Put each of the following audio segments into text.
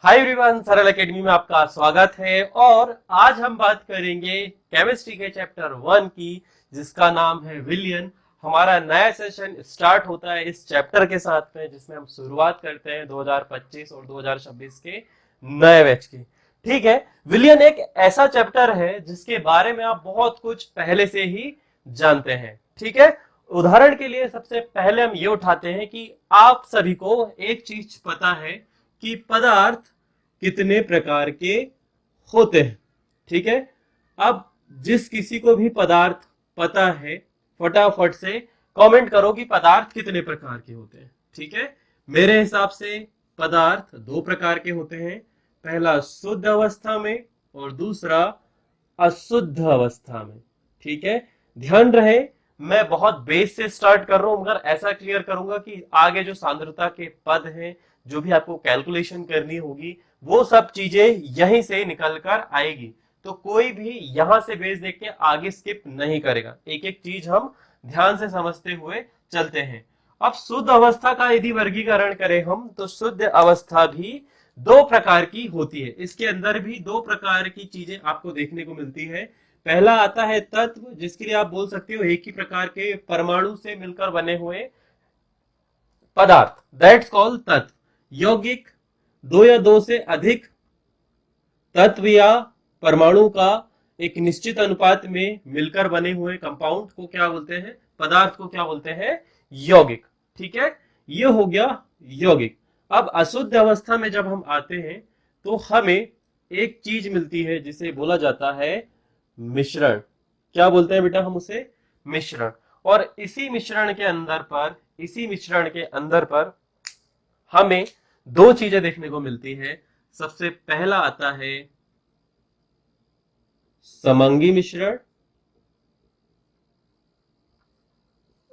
Hi everyone, सरल academy में आपका स्वागत है। और आज हम बात करेंगे केमिस्ट्री के चैप्टर 1 की, जिसका नाम है विलियन। हमारा नया सेशन स्टार्ट होता है इस चैप्टर के साथ में, जिसमें हम शुरुआत करते हैं 2025 और 2026 के नए बैच की। ठीक है। विलियन एक ऐसा चैप्टर है जिसके बारे में आप बहुत कुछ पहले से ही जानते हैं। ठीक है। उदाहरण के लिए सबसे पहले हम ये उठाते हैं कि आप सभी को एक चीज पता है कि पदार्थ कितने प्रकार के होते हैं। ठीक है। अब जिस किसी को भी पदार्थ पता है, फटाफट से कमेंट करो कि पदार्थ कितने प्रकार के होते हैं। ठीक है। मेरे हिसाब से पदार्थ दो प्रकार के होते हैं। पहला शुद्ध अवस्था में और दूसरा अशुद्ध अवस्था में। ठीक है। ध्यान रहे, मैं बहुत बेस से स्टार्ट कर रहा हूं, मगर ऐसा क्लियर करूंगा कि आगे जो सांद्रता के पद हैं, जो भी आपको कैलकुलेशन करनी होगी, वो सब चीजें यहीं से निकल कर आएगी। तो कोई भी यहां से बेस देख के आगे स्किप नहीं करेगा। एक एक चीज हम ध्यान से समझते हुए चलते हैं। अब शुद्ध अवस्था का यदि वर्गीकरण करें हम, तो शुद्ध अवस्था भी दो प्रकार की होती है। इसके अंदर भी दो प्रकार की चीजें आपको देखने को मिलती है। पहला आता है तत्व, जिसके लिए आप बोल सकते हो एक ही प्रकार के परमाणु से मिलकर बने हुए पदार्थ, दैट्स कॉल्ड तत्व। यौगिक, दो या दो से अधिक तत्व या परमाणु का एक निश्चित अनुपात में मिलकर बने हुए कंपाउंड को क्या बोलते हैं? पदार्थ को क्या बोलते हैं? यौगिक। ठीक है। ये हो गया यौगिक। अब अशुद्ध अवस्था में जब हम आते हैं तो हमें एक चीज मिलती है जिसे बोला जाता है मिश्रण। क्या बोलते हैं बेटा हम उसे? मिश्रण। और इसी मिश्रण के अंदर पर हमें दो चीजें देखने को मिलती है। सबसे पहला आता है समांगी मिश्रण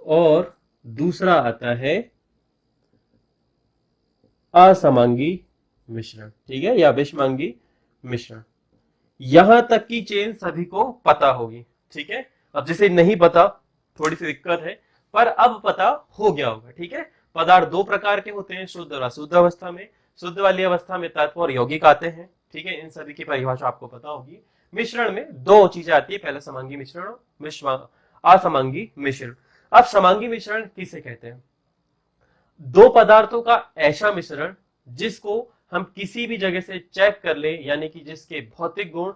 और दूसरा आता है असमांगी मिश्रण। ठीक है, या विषमांगी मिश्रण। यहां तक की चेन सभी को पता होगी। ठीक है। अब जिसे नहीं पता, थोड़ी सी दिक्कत है, पर अब पता हो गया होगा। ठीक है। पदार्थ दो प्रकार के होते हैं, शुद्ध और अशुद्ध अवस्था में। शुद्ध वाली अवस्था में तत्व और यौगिक आते हैं। ठीक है। इन सभी की परिभाषा आपको पता होगी। मिश्रण में दो चीजें आती है, पहले समांगी मिश्रण और असमांगी मिश्रण। अब समांगी मिश्रण किसे कहते हैं? दो पदार्थों का ऐसा मिश्रण जिसको हम किसी भी जगह से चेक कर ले, यानी कि जिसके भौतिक गुण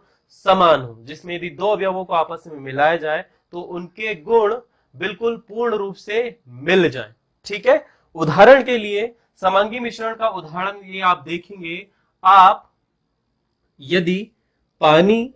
समान हो, जिसमें यदि दो अवयवों को आपस में मिलाया जाए तो उनके गुण बिल्कुल पूर्ण रूप से मिल जाए। ठीक है। उदाहरण के लिए समांगी मिश्रण का उदाहरण ये आप देखेंगे। आप यदि पानी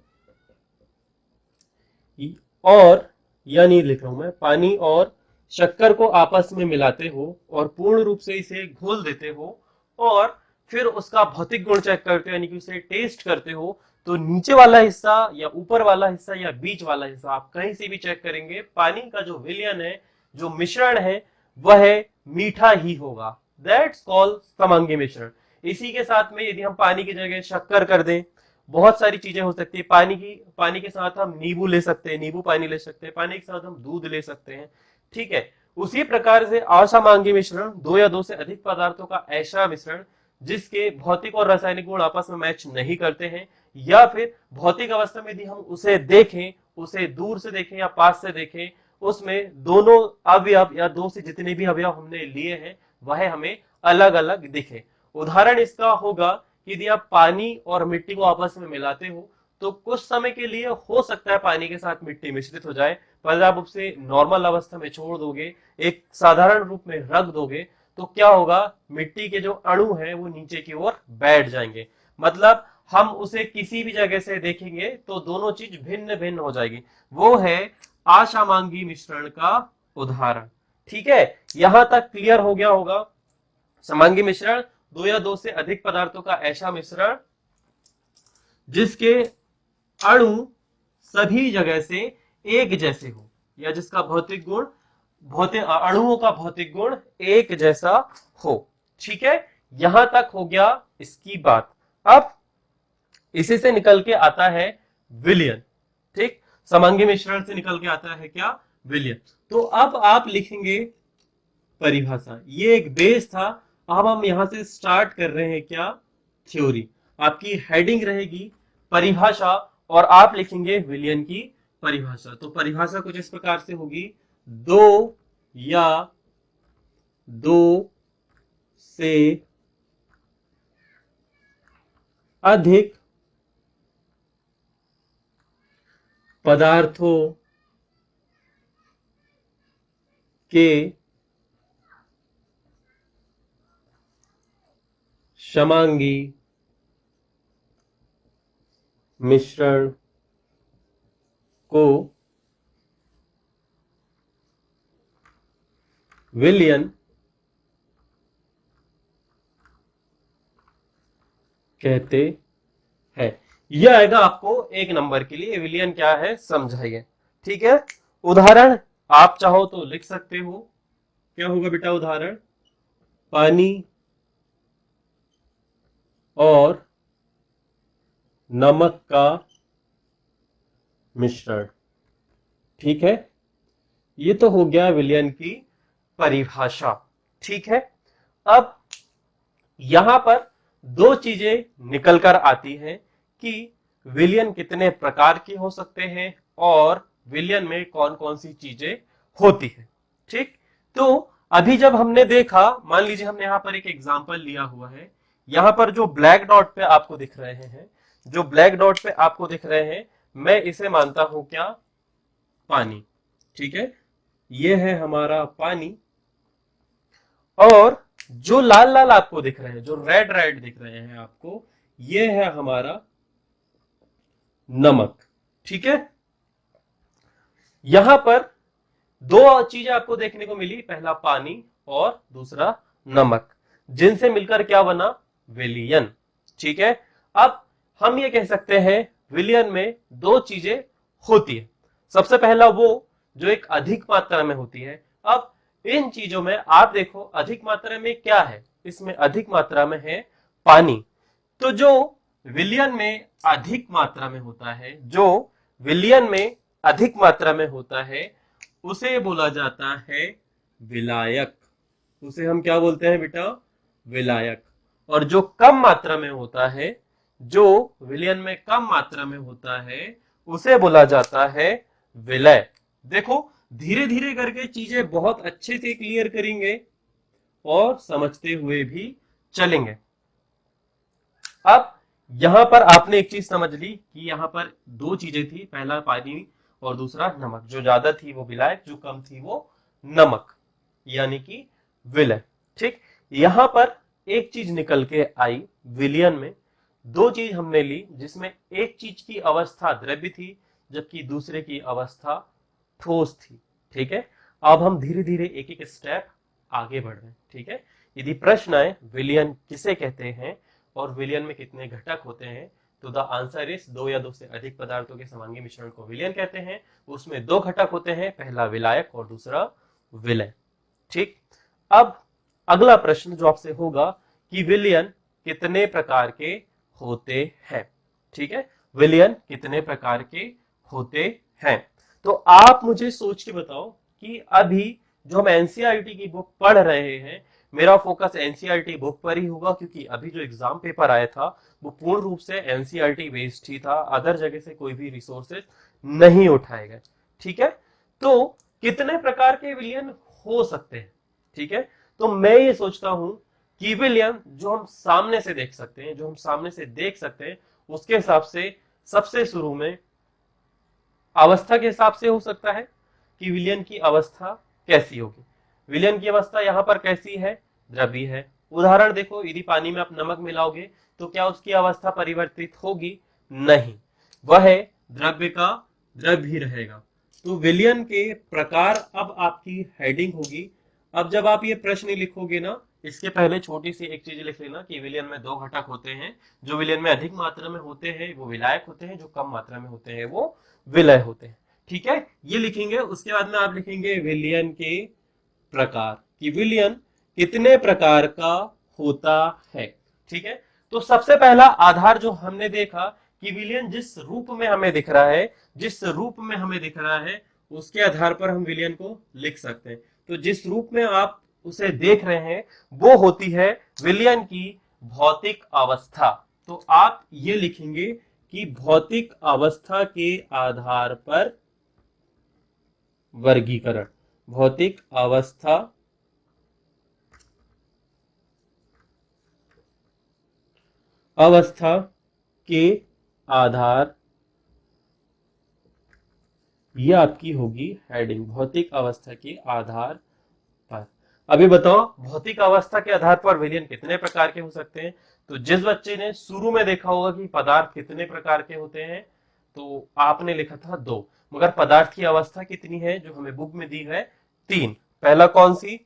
और, यानी लिख रहा हूं मैं, पानी और शक्कर को आपस में मिलाते हो और पूर्ण रूप से इसे घोल देते हो और फिर उसका भौतिक गुण चेक करते हो, यानी कि उसे टेस्ट करते हो, तो नीचे वाला हिस्सा या ऊपर वाला हिस्सा या बीच वाला हिस्सा आप कहीं से भी चेक करेंगे, पानी का जो विलयन है, जो मिश्रण है, वह मीठा ही होगा। दैट्स कॉल्ड समांगी मिश्रण। इसी के साथ में यदि हम पानी की जगह शक्कर कर दें, बहुत सारी चीजें हो सकती है। पानी के साथ हम नींबू ले सकते हैं, नींबू पानी ले सकते हैं, पानी के साथ हम दूध ले सकते हैं। ठीक है। उसी प्रकार से असमांगी मिश्रण, दो या दो से अधिक पदार्थों का ऐसा मिश्रण जिसके भौतिक और रासायनिक गुण आपस में मैच नहीं करते हैं, या फिर भौतिक अवस्था में यदि हम उसे देखें, उसे दूर से देखें या पास से देखें, उसमें दोनों अवयव या दो से जितने भी अवयव हमने लिए हैं वह हमें अलग अलग दिखे। उदाहरण इसका होगा कि यदि आप पानी और मिट्टी को आपस में मिलाते हो तो कुछ समय के लिए हो सकता है पानी के साथ मिट्टी मिश्रित हो जाए, पर आप उसे नॉर्मल अवस्था में छोड़ दोगे, एक साधारण रूप में रख दोगे, तो क्या होगा? मिट्टी के जो अणु हैं वो नीचे की ओर बैठ जाएंगे। मतलब हम उसे किसी भी जगह से देखेंगे तो दोनों चीज भिन्न भिन्न हो जाएगी। वो है असामांगी मिश्रण का उदाहरण। ठीक है। यहां तक क्लियर हो गया होगा। समांगी मिश्रण, दो या दो से अधिक पदार्थों का ऐसा मिश्रण जिसके अणु सभी जगह से एक जैसे हो, या जिसका भौतिक अणुओं का भौतिक गुण एक जैसा हो। ठीक है। यहां तक हो गया इसकी बात। अब इसी से निकल के आता है विलयन। ठीक। समांगी मिश्रण से निकल के आता है क्या? विलयन। तो अब आप लिखेंगे परिभाषा। ये एक बेस था। अब हम यहां से स्टार्ट कर रहे हैं क्या? थ्योरी। आपकी हेडिंग रहेगी परिभाषा और आप लिखेंगे विलियन की परिभाषा। तो परिभाषा कुछ इस प्रकार से होगी, दो या दो से अधिक पदार्थों के समांगी मिश्रण को विलयन कहते हैं। यह आएगा आपको 1 नंबर के लिए, विलयन क्या है समझाइए। ठीक है, उदाहरण आप चाहो तो लिख सकते हो। क्या होगा बेटा उदाहरण? पानी और नमक का मिश्रण। ठीक है, ये तो हो गया विलयन की परिभाषा। ठीक है, अब यहां पर दो चीजें निकल कर आती हैं कि विलयन कितने प्रकार के हो सकते हैं और विलयन में कौन कौन सी चीजें होती है। ठीक, तो अभी जब हमने देखा, मान लीजिए हमने यहां पर एक एग्जांपल लिया हुआ है। यहां पर जो ब्लैक डॉट पे आपको दिख रहे हैं, जो ब्लैक डॉट पे आपको दिख रहे हैं, मैं इसे मानता हूं क्या? पानी। ठीक है, ये है हमारा पानी। और जो लाल लाल आपको दिख रहे हैं, जो रेड रेड दिख रहे हैं आपको, ये है हमारा नमक। ठीक है, यहां पर दो चीजें आपको देखने को मिली, पहला पानी और दूसरा नमक, जिनसे मिलकर क्या बना? विलियन। ठीक है, अब हम ये कह सकते हैं विलियन में दो चीजें होती है। सबसे पहला वो जो एक अधिक मात्रा में होती है। अब इन चीजों में आप देखो अधिक मात्रा में क्या है, इसमें अधिक मात्रा में है पानी। तो जो विलियन में अधिक मात्रा में होता है, जो विलियन में अधिक मात्रा में होता है, उसे बोला जाता है विलायक। उसे हम क्या बोलते हैं बेटा? विलायक। और जो कम मात्रा में होता है, जो विलयन में कम मात्रा में होता है, उसे बोला जाता है विलय। देखो धीरे धीरे करके चीजें बहुत अच्छे से क्लियर करेंगे और समझते हुए भी चलेंगे। अब यहां पर आपने एक चीज समझ ली कि यहां पर दो चीजें थी, पहला पानी और दूसरा नमक। जो ज्यादा थी वो विलायक, जो कम थी वो नमक, यानी कि विलय। ठीक, यहां पर एक चीज निकल के आई विलियन में। दो चीज हमने ली जिसमें एक चीज की अवस्था द्रव्य थी जबकि दूसरे की अवस्था ठोस थी। ठीक है, अब हम धीरे धीरे एक एक स्टेप आगे बढ़ रहे हैं। ठीक है, यदि प्रश्न आए विलियन किसे कहते हैं और विलियन में कितने घटक होते हैं, तो द आंसर इज दो या दो से अधिक पदार्थों के समांगी मिश्रण को विलियन कहते हैं। उसमें दो घटक होते हैं, पहला विलायक और दूसरा विलय। ठीक, अब अगला प्रश्न जो आपसे होगा कि विलियन कितने प्रकार के होते हैं। ठीक है, विलियन कितने प्रकार के होते हैं? तो आप मुझे सोच के बताओ कि अभी जो हम एनसीईआरटी की बुक पढ़ रहे हैं, मेरा फोकस एनसीईआरटी बुक पर ही होगा क्योंकि अभी जो एग्जाम पेपर आया था वो पूर्ण रूप से एनसीईआरटी बेस्ड ही था, अदर जगह से कोई भी रिसोर्सेज नहीं उठाए गए। ठीक है, तो कितने प्रकार के विलियन हो सकते हैं? ठीक है, तो मैं ये सोचता हूं कि विलियन जो हम सामने से देख सकते हैं, जो हम सामने से देख सकते हैं, उसके हिसाब से सबसे शुरू में अवस्था के हिसाब से हो सकता है कि विलियन की अवस्था कैसी होगी। विलियन की अवस्था यहां पर कैसी है? द्रव्य है। उदाहरण देखो, यदि पानी में आप नमक मिलाओगे तो क्या उसकी अवस्था परिवर्तित होगी? नहीं, वह द्रव्य का द्रव्य ही रहेगा। तो विलियन के प्रकार अब आपकी हेडिंग होगी। अब जब आप ये प्रश्न लिखोगे ना, इसके पहले छोटी सी एक चीज लिख लेना कि विलियन में दो घटक होते हैं। जो विलियन में अधिक मात्रा में होते हैं वो विलायक होते हैं, जो कम मात्रा में होते हैं वो विलय होते हैं। ठीक है, ये लिखेंगे। उसके बाद में आप लिखेंगे विलियन के प्रकार, कि विलियन कितने प्रकार का होता है। ठीक है, तो सबसे पहला आधार जो हमने देखा कि विलियन जिस रूप में हमें दिख रहा है, जिस रूप में हमें दिख रहा है उसके आधार पर हम विलियन को लिख सकते हैं। तो जिस रूप में आप उसे देख रहे हैं वो होती है विलियन की भौतिक अवस्था। तो आप ये लिखेंगे कि भौतिक अवस्था के आधार पर वर्गीकरण, भौतिक अवस्था के आधार, ये आपकी होगी हेडिंग, भौतिक अवस्था के आधार पर। अभी बताओ भौतिक अवस्था के आधार पर विलयन कितने प्रकार के हो सकते हैं? तो जिस बच्चे ने शुरू में देखा होगा कि पदार्थ कितने प्रकार के होते हैं, तो आपने लिखा था 2, मगर पदार्थ की अवस्था कितनी है जो हमें बुक में दी है? 3। पहला कौन सी?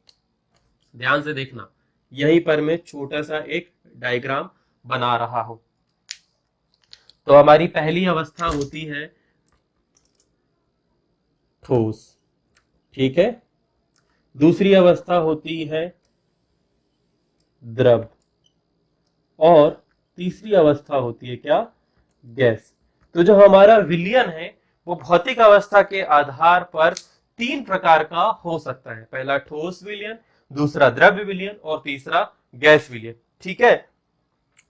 ध्यान से देखना, यहीं पर मैं छोटा सा एक डायग्राम बना रहा हूं। तो हमारी पहली अवस्था होती है ठोस, ठीक है। दूसरी अवस्था होती है द्रव, और तीसरी अवस्था होती है क्या? गैस। तो जो हमारा विलयन है वो भौतिक अवस्था के आधार पर 3 प्रकार का हो सकता है। पहला ठोस विलयन, दूसरा द्रव्य विलयन और तीसरा गैस विलयन, ठीक है।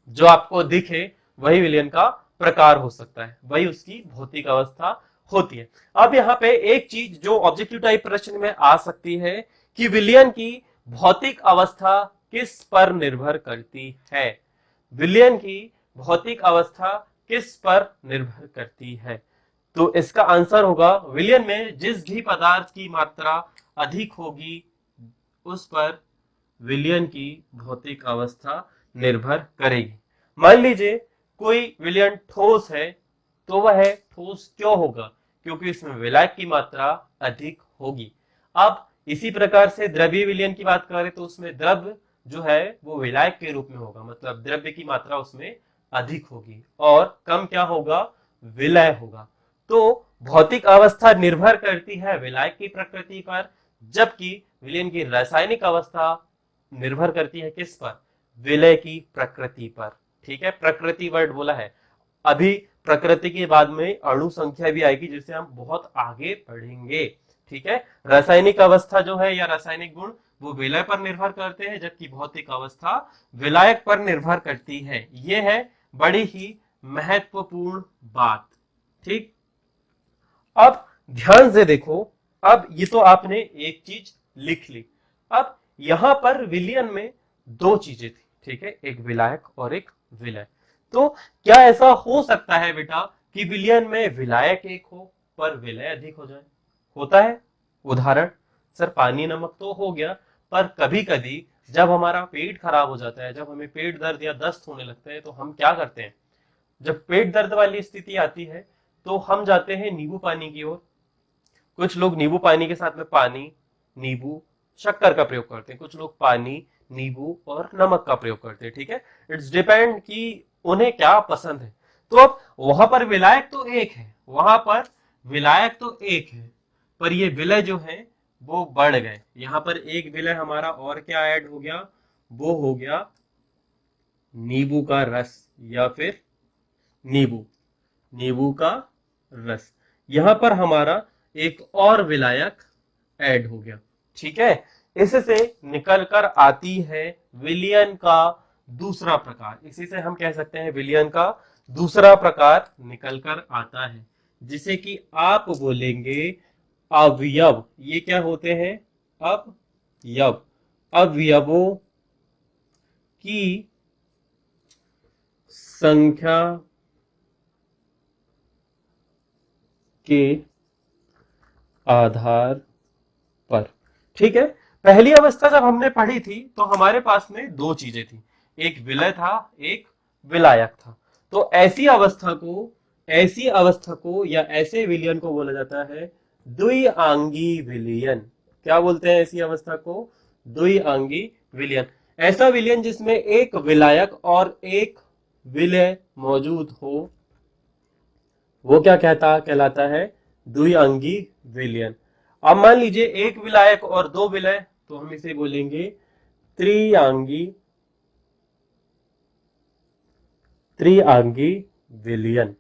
जो आपको दिखे वही विलयन का प्रकार हो सकता है, वही उसकी भौतिक अवस्था होती है। अब यहाँ पे एक चीज जो ऑब्जेक्टिव टाइप प्रश्न में आ सकती है कि विलयन की भौतिक अवस्था किस पर निर्भर करती है? विलयन की भौतिक अवस्था किस पर निर्भर करती है? तो इसका आंसर होगा विलयन में जिस भी पदार्थ की मात्रा अधिक होगी उस पर विलयन की भौतिक अवस्था निर्भर करेगी। मान लीजिए कोई विलयन ठोस है, तो वह ठोस क्यों होगा? क्योंकि इसमें विलायक की मात्रा अधिक होगी। अब इसी प्रकार से द्रव्य विलयन की बात करें तो उसमें द्रव्य जो है वो विलायक के रूप में होगा, मतलब द्रव्य की मात्रा उसमें अधिक होगी, और कम क्या होगा? विलय होगा। तो भौतिक अवस्था निर्भर करती है विलायक की प्रकृति पर, जबकि विलयन की रासायनिक अवस्था निर्भर करती है किस पर? विलय की प्रकृति पर, ठीक है। प्रकृति वर्ड बोला है, अभी प्रकृति के बाद में अणु संख्या भी आएगी जिसे हम बहुत आगे पढ़ेंगे, ठीक है। रासायनिक अवस्था जो है या रासायनिक गुण वो विलय पर निर्भर करते हैं, जबकि भौतिक अवस्था विलायक पर निर्भर करती है। ये है बड़ी ही महत्वपूर्ण बात, ठीक। अब ध्यान से देखो, अब ये तो आपने एक चीज लिख ली। अब यहां पर विलयन में 2 चीजें थी, ठीक है, एक विलायक और एक विलय। तो क्या ऐसा हो सकता है बेटा कि विलयन में विलायक एक हो पर विलय अधिक हो जाए? होता है। उदाहरण, सर पानी नमक तो हो गया, पर कभी कभी जब हमारा पेट खराब हो जाता है, जब हमें पेट दर्द या दस्त होने लगता है, तो हम क्या करते हैं? जब पेट दर्द वाली स्थिति आती है तो हम जाते हैं नींबू पानी की ओर। कुछ लोग नींबू पानी के साथ में पानी, नींबू, शक्कर का प्रयोग करते हैं, कुछ लोग पानी, नींबू और नमक का प्रयोग करते हैं, ठीक है। इट्स डिपेंड कि उन्हें क्या पसंद है। तो अब वहां पर विलायक तो एक है, वहां पर विलायक तो एक है, पर ये विलय जो है वो बढ़ गए। यहां पर एक विलय हमारा और क्या ऐड हो गया? वो हो गया नींबू का रस, या फिर नींबू, नींबू का रस। यहां पर हमारा एक और विलायक ऐड हो गया, ठीक है। इससे निकल कर आती है विलयन का दूसरा प्रकार। इसी से हम कह सकते हैं विलयन का दूसरा प्रकार निकल कर आता है, जिसे कि आप बोलेंगे अवयव। ये क्या होते हैं? अवयव। अवयवों की संख्या के आधार पर, ठीक है। पहली अवस्था जब हमने पढ़ी थी तो हमारे पास में 2 चीजें थी, एक विलय था, एक विलायक था। तो ऐसी अवस्था को या ऐसे विलयन को बोला जाता है द्विआंगी विलयन। क्या बोलते हैं ऐसी अवस्था को? द्विआंगी विलयन। ऐसा विलयन जिसमें एक विलायक और एक विलय मौजूद हो, वो क्या कहलाता है? द्विअंगी विलयन। अब मान लीजिए एक विलायक और 2 विलय, तो हम इसे बोलेंगे त्रिआंगी त्रिआंगी विलयन।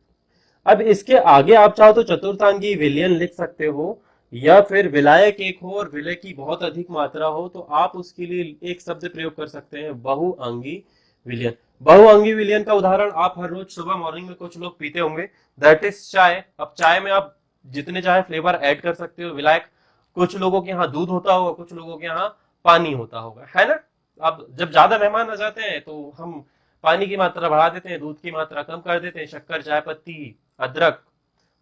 अब इसके आगे आप चाहो तो चतुर्थांगी विलयन लिख सकते हो, या फिर विलायक एक हो और विलय की बहुत अधिक मात्रा हो तो आप उसके लिए एक शब्द प्रयोग कर सकते हैं, बहुअंगी विलयन। बहुअंगी विलयन का उदाहरण आप हर रोज सुबह मॉर्निंग में कुछ लोग पीते होंगे, दैट इज चाय। अब चाय में आप जितने चाहे फ्लेवर ऐड कर सकते हो। विलायक, कुछ लोगों के यहाँ दूध होता होगा, कुछ लोगों के यहाँ पानी होता होगा, है ना। अब जब ज्यादा मेहमान आ जाते हैं तो हम पानी की मात्रा बढ़ा देते हैं, दूध की मात्रा कम कर देते हैं, शक्कर, चाय पत्ती, अदरक,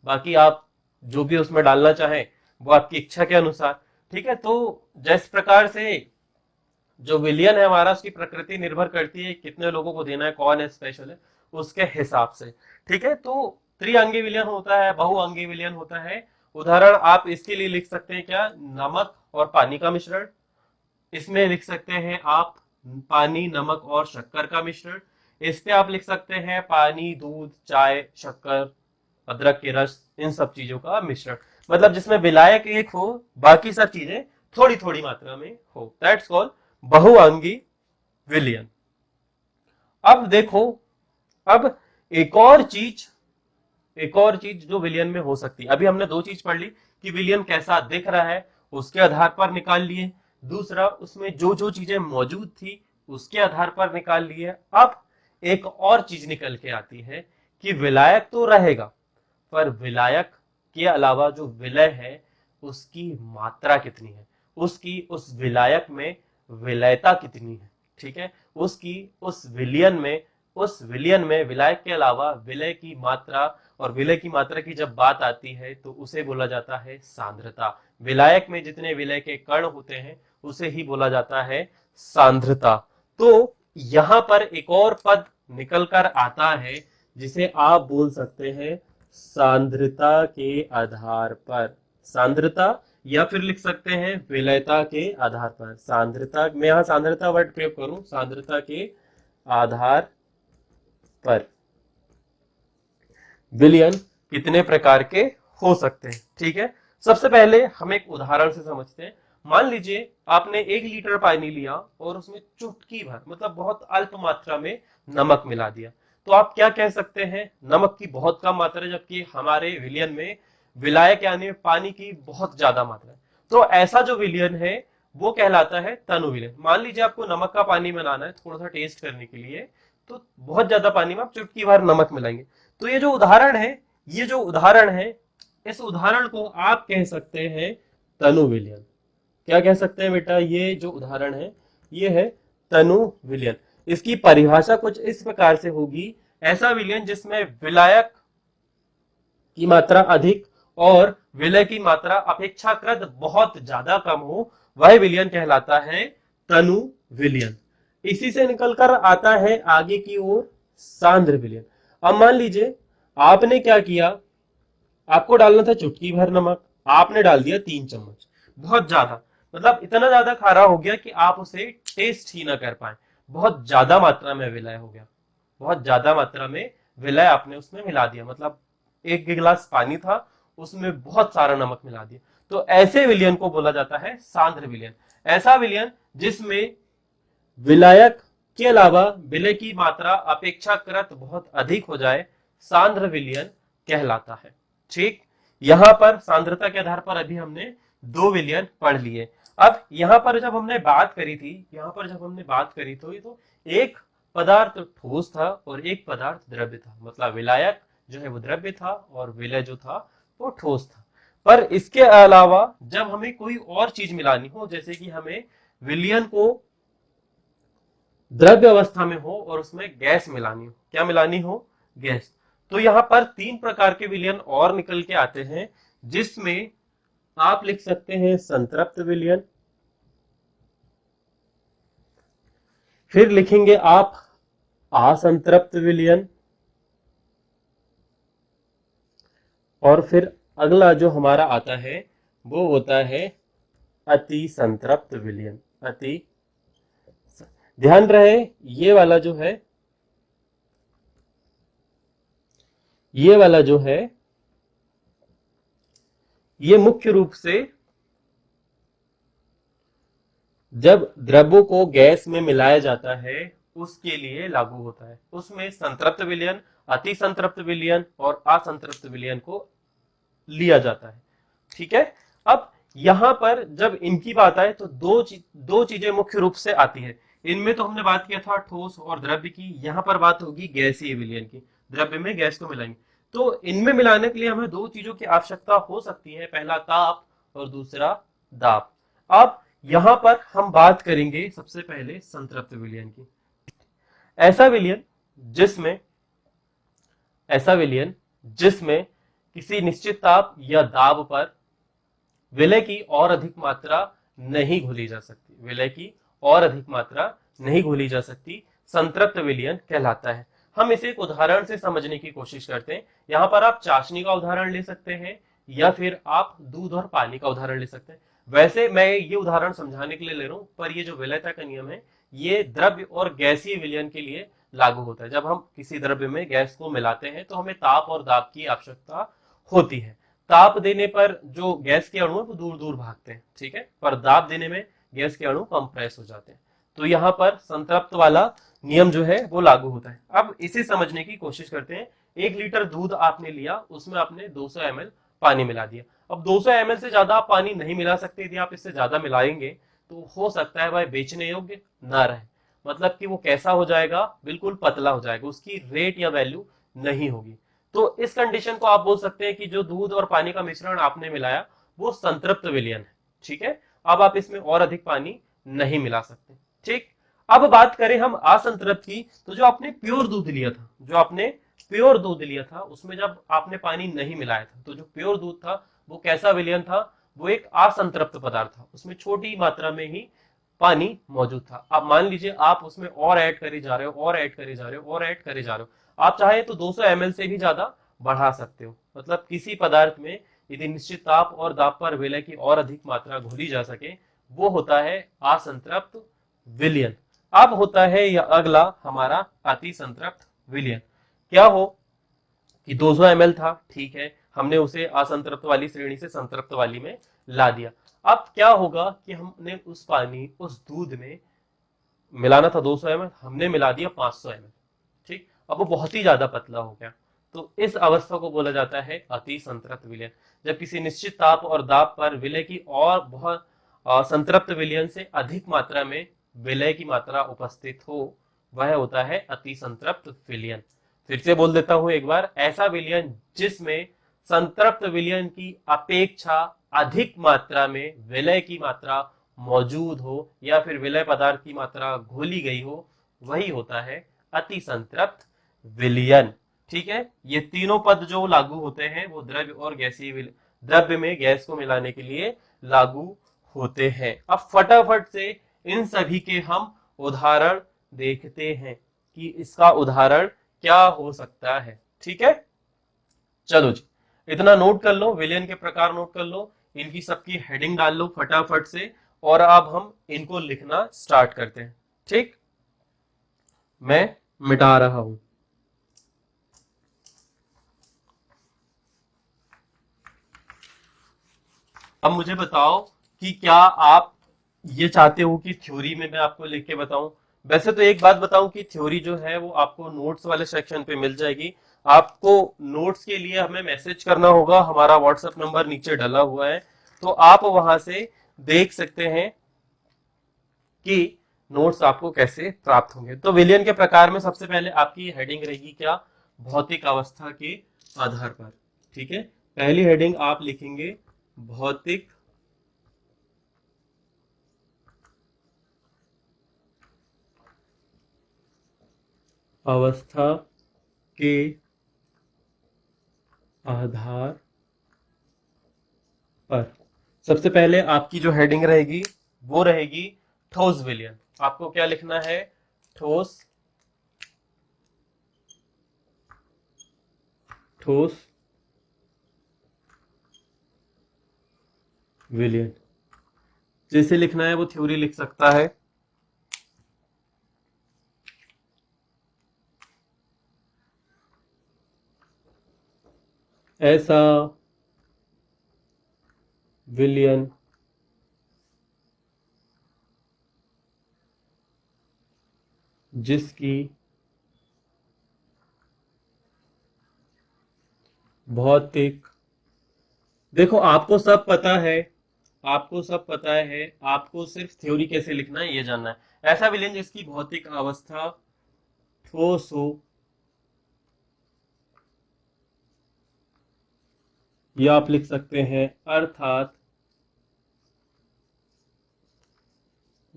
बाकी आप जो भी उसमें डालना चाहें वो आपकी इच्छा के अनुसार। ठीक है, तो जिस प्रकार से जो विलियन है हमारा, उसकी प्रकृति निर्भर करती है कितने लोगों को देना है, कौन है स्पेशल है, उसके हिसाब से। ठीक है, तो त्रिअंगी विलियन होता है, बहुअंगी विलियन होता है। उदाहरण आप इसके लिए लिख सकते हैं क्या, नमक और पानी का मिश्रण। इसमें लिख सकते हैं आप पानी, नमक और शक्कर का मिश्रण। इस पे आप लिख सकते हैं पानी, दूध, चाय, शक्कर, अदरक के रस, इन सब चीजों का मिश्रण। मतलब जिसमें विलायक एक हो, बाकी सब चीजें थोड़ी थोड़ी मात्रा में हो, दैट्स कॉल्ड बहुअंगी विलियन। अब देखो, अब एक और चीज एक और चीज जो विलियन में हो सकती है। अभी हमने दो चीज पढ़ ली कि विलियन कैसा दिख रहा है, उसके आधार पर निकाल लिए। दूसरा, उसमें जो जो चीजें मौजूद थी उसके आधार पर निकाल लिए। अब एक और चीज निकल के आती है कि विलायक तो रहेगा, पर विलायक के अलावा जो विलय है उसकी मात्रा कितनी है, उसकी उस विलायक में विलयता कितनी है। ठीक है, उसकी उस विलियन में विलायक के अलावा विलय की मात्रा, और विलय की मात्रा की जब बात आती है तो उसे बोला जाता है सांद्रता। विलायक में जितने विलय के कण होते हैं उसे ही बोला जाता है सांद्रता। तो यहां पर एक और पद निकल कर आता है जिसे आप बोल सकते हैं सांद्रता के आधार पर। सांद्रता, या फिर लिख सकते हैं विलयता के आधार पर। सांद्रता, मैं यहां सांद्रता वर्ड प्रयोग करूं, सांद्रता के आधार पर विलयन कितने प्रकार के हो सकते हैं। ठीक है, सबसे पहले हम एक उदाहरण से समझते हैं। मान लीजिए आपने 1 लीटर पानी लिया और उसमें चुटकी भर, मतलब बहुत अल्प मात्रा में नमक मिला दिया। तो आप क्या कह सकते हैं, नमक की बहुत कम मात्रा है, जबकि हमारे विलयन में विलायक यानी पानी की बहुत ज्यादा मात्रा है। तो ऐसा जो विलयन है वो कहलाता है तनु विलयन। मान लीजिए आपको नमक का पानी बनाना है थोड़ा सा टेस्ट करने के लिए, तो बहुत ज्यादा पानी में आप चुटकी भर नमक मिलाएंगे। तो ये जो उदाहरण है, इस उदाहरण को आप कह सकते हैं तनु विलयन। क्या कह सकते हैं बेटा, ये जो उदाहरण है ये है तनु विलयन। इसकी परिभाषा कुछ इस प्रकार से होगी, ऐसा विलयन जिसमें विलायक की मात्रा अधिक और विलय की मात्रा अपेक्षाकृत बहुत ज्यादा कम हो, वह विलयन कहलाता है तनु विलयन। इसी से निकलकर आता है आगे की ओर सांद्र विलयन। अब मान लीजिए आपने क्या किया, आपको डालना था चुटकी भर नमक, आपने डाल दिया 3 चम्मच, बहुत ज्यादा, मतलब इतना ज्यादा खारा हो गया कि आप उसे टेस्ट ही ना कर पाए। बहुत ज्यादा मात्रा में विलय हो गया, बहुत ज्यादा मात्रा में विलय आपने उसमें मिला दिया, मतलब 1 गिलास पानी था उसमें बहुत सारा नमक मिला दिया। तो ऐसे विलयन को बोला जाता है सांद्र विलयन। ऐसा विलयन जिसमें विलायक के अलावा विलय की मात्रा अपेक्षाकृत बहुत अधिक हो जाए, सांद्र विलयन कहलाता है। ठीक, यहां पर सांद्रता के आधार पर अभी हमने 2 विलयन पढ़ लिए। अब यहां पर जब हमने बात करी थी, तो ये तो एक पदार्थ ठोस था और एक पदार्थ द्रव्य था, मतलब विलायक जो है वो द्रव्य था और विलय जो था वो ठोस था। पर इसके अलावा जब हमें कोई और चीज मिलानी हो, जैसे कि हमें विलयन को द्रव्य अवस्था में हो और उसमें गैस मिलानी हो, क्या मिलानी हो, गैस, तो यहां पर 3 प्रकार के विलयन और निकल के आते हैं, जिसमें आप लिख सकते हैं संतृप्त विलयन, फिर लिखेंगे आप असंतृप्त विलयन, और फिर अगला जो हमारा आता है वो होता है अति संतृप्त विलयन। अति, ध्यान रहे ये वाला जो है, ये वाला जो है ये मुख्य रूप से जब द्रव्यों को गैस में मिलाया जाता है उसके लिए लागू होता है। उसमें संतृप्त विलयन, अति संतृप्त विलयन और असंतृप्त विलयन को लिया जाता है। ठीक है, अब यहां पर जब इनकी बात आए तो दो चीजें मुख्य रूप से आती है। इनमें तो हमने बात किया था ठोस और द्रव्य की, यहाँ पर बात होगी गैसीय विलयन की, द्रव्य में गैस को मिलाएंगे। तो इनमें मिलाने के लिए हमें दो चीजों की आवश्यकता हो सकती है, पहला ताप और दूसरा दाब। अब यहाँ पर हम बात करेंगे सबसे पहले संतृप्त विलयन की। ऐसा विलयन जिसमें ऐसा विलयन जिसमें किसी निश्चित ताप या दाब पर विलय की और अधिक मात्रा नहीं घोली जा सकती, विलय की और अधिक मात्रा नहीं घोली जा सकती, संतृप्त विलयन कहलाता है। हम इसे एक उदाहरण से समझने की कोशिश करते हैं। यहाँ पर आप चाशनी का उदाहरण ले सकते हैं या फिर आप दूध और पानी का उदाहरण ले सकते हैं। वैसे मैं ये उदाहरण समझाने के लिए ले रहा हूं, पर ये जो विलयता का नियम है ये द्रव्य और गैसीय विलयन के लिए लागू होता है। जब हम किसी द्रव्य में गैस को मिलाते हैं तो हमें ताप और दाब की आवश्यकता होती है। ताप देने पर जो गैस के अणु है वो दूर दूर भागते हैं, ठीक है, पर दाब देने में गैस के अणु कंप्रेस हो जाते हैं। तो यहाँ पर संतृप्त वाला नियम जो है वो लागू होता है। अब इसे समझने की कोशिश करते हैं। 1 लीटर दूध आपने लिया, उसमें आपने 200 ml पानी मिला दिया। अब 200 ml से ज्यादा आप पानी नहीं मिला सकते। यदि आप इससे ज्यादा मिलाएंगे तो हो सकता है भाई बेचने योग्य ना रहे, मतलब कि वो कैसा हो जाएगा, बिल्कुल पतला हो जाएगा, उसकी रेट या वैल्यू नहीं होगी। तो इस कंडीशन को आप बोल सकते हैं कि जो दूध और पानी का मिश्रण आपने मिलाया वो संतृप्त विलयन है, ठीक है। अब आप इसमें और अधिक पानी नहीं मिला सकते, ठीक। अब बात करें हम असंतृप्त की, तो जो आपने प्योर दूध लिया था, जो आपने प्योर दूध लिया था उसमें जब आपने पानी नहीं मिलाया था, तो जो प्योर दूध था वो कैसा विलयन था, वो एक असंतृप्त पदार्थ था, उसमें छोटी मात्रा में ही पानी मौजूद था। अब मान लीजिए आप उसमें और ऐड करे जा रहे हो, और ऐड करे जा रहे हो, और ऐड करे जा रहे हो। आप चाहे तो 200 ml से भी ज्यादा बढ़ा सकते हो। मतलब किसी पदार्थ में यदि निश्चित ताप और दाब पर विलय की और अधिक मात्रा घोली जा सके, वो होता है असंतृप्त विलयन। अब होता है यह अगला हमारा अति संतृप्त विलयन। क्या हो कि 200 ml था, ठीक है, हमने उसे असंतृप्त वाली श्रेणी से संतृप्त वाली में ला दिया। अब क्या होगा कि हमने उस पानी, उस दूध में मिलाना था 200 ml, हमने मिला दिया 500 ml, ठीक। अब वो बहुत ही ज्यादा पतला हो गया। तो इस अवस्था को बोला जाता है अति संतृप्त विलयन। जब किसी निश्चित ताप और दाब पर विलय की और बहुत संतृप्त विलयन से अधिक मात्रा में विलय की मात्रा उपस्थित हो, वह होता है अति संतृप्त विलयन। फिर से बोल देता हूं एक बार, ऐसा विलयन जिसमें संतृप्त विलयन की अपेक्षा अधिक मात्रा में विलय की मात्रा मौजूद हो या फिर विलय पदार्थ की मात्रा घोली गई हो, वही होता है अति संतृप्त विलयन, ठीक है। ये तीनों पद जो लागू होते हैं वो द्रव्य और गैसीय द्रव्य में गैस को मिलाने के लिए लागू होते हैं। अब फटाफट से इन सभी के हम उदाहरण देखते हैं कि इसका उदाहरण क्या हो सकता है, ठीक है। चलो जी, इतना नोट कर लो, विलयन के प्रकार नोट कर लो, इनकी सबकी हेडिंग डाल लो फटाफट से, और अब हम इनको लिखना स्टार्ट करते हैं, ठीक। मैं मिटा रहा हूं। अब मुझे बताओ कि क्या आप ये चाहते हो कि थ्योरी में मैं आपको लिख के बताऊं। वैसे तो एक बात बताऊं कि थ्योरी जो है वो आपको नोट्स वाले सेक्शन पे मिल जाएगी। आपको नोट्स के लिए हमें मैसेज करना होगा, हमारा व्हाट्सएप नंबर नीचे डला हुआ है, तो आप वहां से देख सकते हैं कि नोट्स आपको कैसे प्राप्त होंगे। तो विलयन के प्रकार में सबसे पहले आपकी हेडिंग रहेगी क्या, भौतिक अवस्था के आधार पर, ठीक है। पहली हेडिंग आप लिखेंगे भौतिक अवस्था के आधार पर। सबसे पहले आपकी जो हेडिंग रहेगी वो रहेगी ठोस विलयन। आपको क्या लिखना है, ठोस ठोस विलयन। जैसे लिखना है वो थ्योरी लिख सकता है। ऐसा विलयन जिसकी भौतिक, देखो आपको सब पता है आपको सब पता है, आपको सिर्फ थ्योरी कैसे लिखना है ये जानना है। ऐसा विलेन जिसकी भौतिक अवस्था ठोस हो या आप लिख सकते हैं अर्थात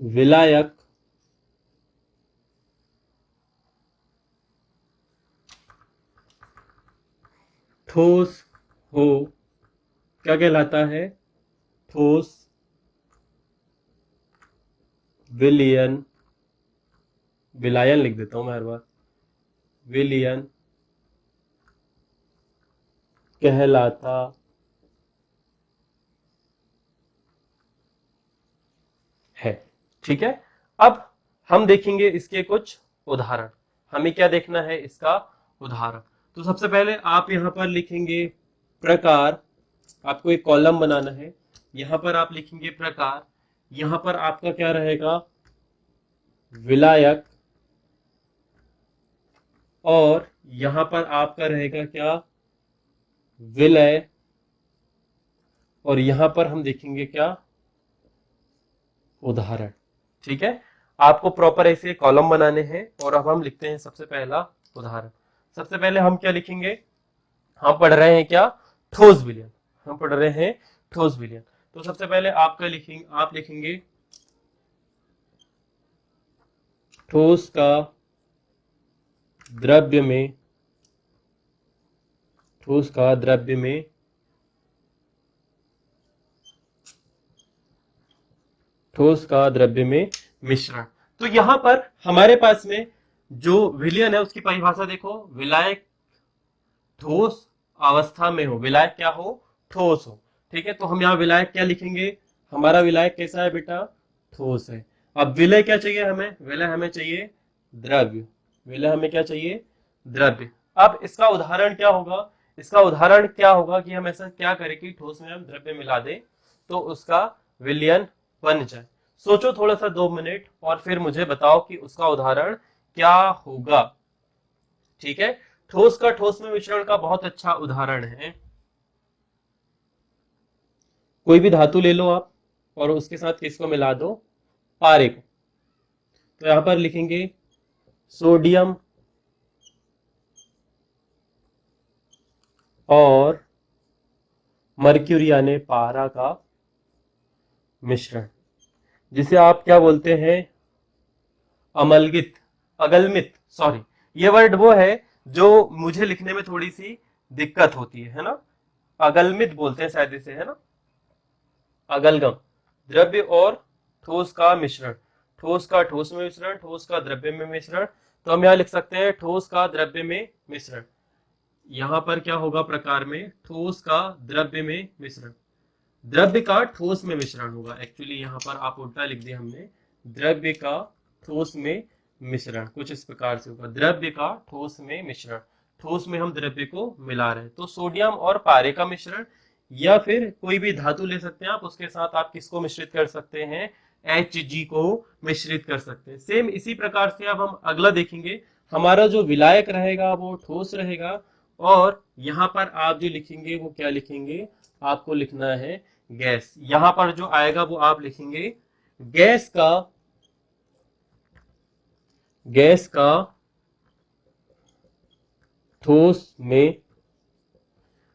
विलायक ठोस हो, क्या कहलाता है? ठोस विलयन, विलायन लिख देता हूं मैं हर बार, विलयन कहलाता है। ठीक है, अब हम देखेंगे इसके कुछ उदाहरण। हमें क्या देखना है? इसका उदाहरण। तो सबसे पहले आप यहां पर लिखेंगे प्रकार, आपको एक कॉलम बनाना है, यहां पर आप लिखेंगे प्रकार, यहां पर आपका क्या रहेगा? विलायक, और यहां पर आपका रहेगा क्या? विलय, और यहां पर हम देखेंगे क्या? उदाहरण। ठीक है, आपको प्रॉपर ऐसे कॉलम बनाने हैं, और अब हम लिखते हैं सबसे पहला उदाहरण। सबसे पहले हम क्या लिखेंगे? हम पढ़ रहे हैं क्या? ठोस विलयन। हम पढ़ रहे हैं ठोस विलयन। तो सबसे पहले आपका लिखेंगे, आप लिखेंगे ठोस का द्रव्य में, ठोस का द्रव्य में ठोस का द्रव्य में मिश्रण। तो यहां पर हमारे पास में जो विलयन है उसकी परिभाषा देखो, विलायक ठोस अवस्था में हो, विलायक क्या हो? ठोस हो। ठीक है, तो हम यहाँ विलायक क्या लिखेंगे? हमारा विलायक कैसा है बेटा? ठोस है। अब विलय क्या चाहिए हमें? विलय हमें चाहिए द्रव्य, विलय हमें क्या चाहिए? द्रव्य। अब इसका उदाहरण क्या होगा? इसका उदाहरण क्या होगा कि हम ऐसा क्या करें कि ठोस में हम द्रव्य मिला दें तो उसका विलयन बन जाए। सोचो थोड़ा सा 2 मिनट, और फिर मुझे बताओ कि उसका उदाहरण क्या होगा। ठीक है, ठोस का ठोस में मिश्रण का बहुत अच्छा उदाहरण है, कोई भी धातु ले लो आप और उसके साथ किसको मिला दो? पारे को। तो यहां पर लिखेंगे सोडियम और मर्क्यूरी यानी पारा का मिश्रण, जिसे आप क्या बोलते हैं? अमलगित, अगलमित, सॉरी, ये वर्ड वो है जो मुझे लिखने में थोड़ी सी दिक्कत होती है ना? अगलमित बोलते हैं शायद इसे, है ना? अगलगम, द्रव्य और ठोस का मिश्रण, ठोस का ठोस में मिश्रण, ठोस का द्रव्य में मिश्रण। तो हम यहाँ लिख सकते हैं ठोस का द्रव्य में मिश्रण। यहां पर क्या होगा? प्रकार में ठोस का द्रव्य में मिश्रण, द्रव्य का ठोस में मिश्रण होगा। एक्चुअली यहाँ पर आप उल्टा लिख दिया हमने, द्रव्य का ठोस में मिश्रण कुछ इस प्रकार से होगा, द्रव्य का ठोस में मिश्रण, ठोस में हम द्रव्य को मिला रहे हैं। तो सोडियम और पारे का मिश्रण, या फिर कोई भी धातु ले सकते हैं आप, उसके साथ आप किसको मिश्रित कर सकते हैं? Hg को मिश्रित कर सकते हैं। सेम इसी प्रकार से अब हम अगला देखेंगे। हमारा जो विलायक रहेगा वो ठोस रहेगा, और यहां पर आप जो लिखेंगे वो क्या लिखेंगे? आपको लिखना है गैस। यहां पर जो आएगा वो आप लिखेंगे गैस का, गैस का ठोस में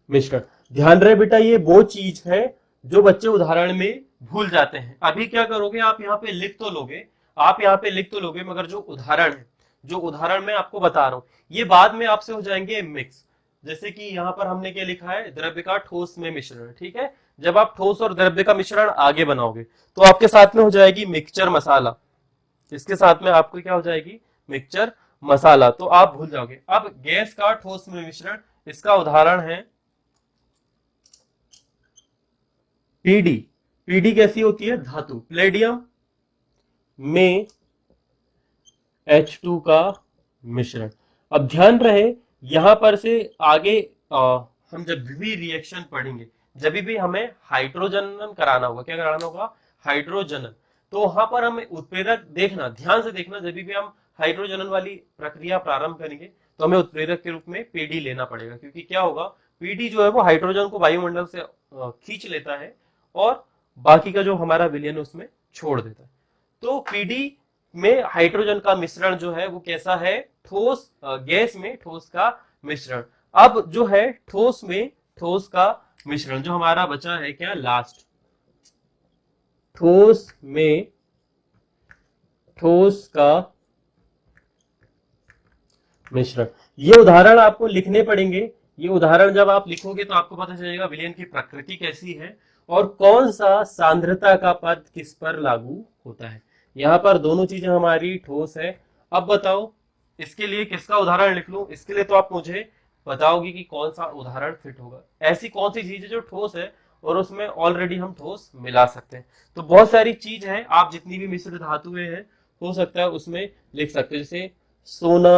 मिश्रण। ध्यान रहे बेटा, ये वो चीज है जो बच्चे उदाहरण में भूल जाते हैं। अभी क्या करोगे? आप यहाँ पे लिख तो लोगे, आप यहाँ पे लिख तो लोगे, मगर जो उदाहरण है, जो उदाहरण मैं आपको बता रहा हूं, ये बाद में आपसे हो जाएंगे मिक्स। जैसे कि यहाँ पर हमने क्या लिखा है? द्रव्य का ठोस में मिश्रण। ठीक है, जब आप ठोस और द्रव्य का मिश्रण आगे बनाओगे तो आपके साथ में हो जाएगी मिक्सचर मसाला। इसके साथ में आपको क्या हो जाएगी? मिक्सचर मसाला। तो आप भूल जाओगे। अब गैस का ठोस में मिश्रण, इसका उदाहरण है पीडी। पीडी कैसी होती है? धातु, प्लेडियम में H2 का मिश्रण। अब ध्यान रहे, यहां पर से आगे हम जब भी रिएक्शन पढ़ेंगे, जब भी हमें हाइड्रोजनन कराना होगा, क्या कराना होगा? हाइड्रोजनन। तो वहां पर हमें उत्प्रेरक देखना, ध्यान से देखना, जब भी हम हाइड्रोजनन वाली प्रक्रिया प्रारंभ करेंगे तो हमें उत्प्रेरक के रूप में पीडी लेना पड़ेगा, क्योंकि क्या होगा? पीडी जो है वो हाइड्रोजन को वायुमंडल से खींच लेता है, और बाकी का जो हमारा विलयन उसमें छोड़ देता है। तो पीडी में हाइड्रोजन का मिश्रण जो है वो कैसा है, ठोस गैस में ठोस का मिश्रण। अब जो है ठोस में ठोस का मिश्रण जो हमारा बचा है क्या, लास्ट, ठोस में ठोस का मिश्रण। ये उदाहरण आपको लिखने पड़ेंगे। ये उदाहरण जब आप लिखोगे तो आपको पता चलेगा विलयन की प्रकृति कैसी है और कौन सा सांद्रता का पद किस पर लागू होता है। यहाँ पर दोनों चीजें हमारी ठोस है। अब बताओ इसके लिए किसका उदाहरण लिख लूं, इसके लिए तो आप मुझे बताओगे कि कौन सा उदाहरण फिट होगा। ऐसी कौन सी चीज है जो ठोस है और उसमें ऑलरेडी हम ठोस मिला सकते हैं। तो बहुत सारी चीज है, आप जितनी भी मिश्र धातुएं हैं हो सकता है उसमें लिख सकते हैं, जैसे सोना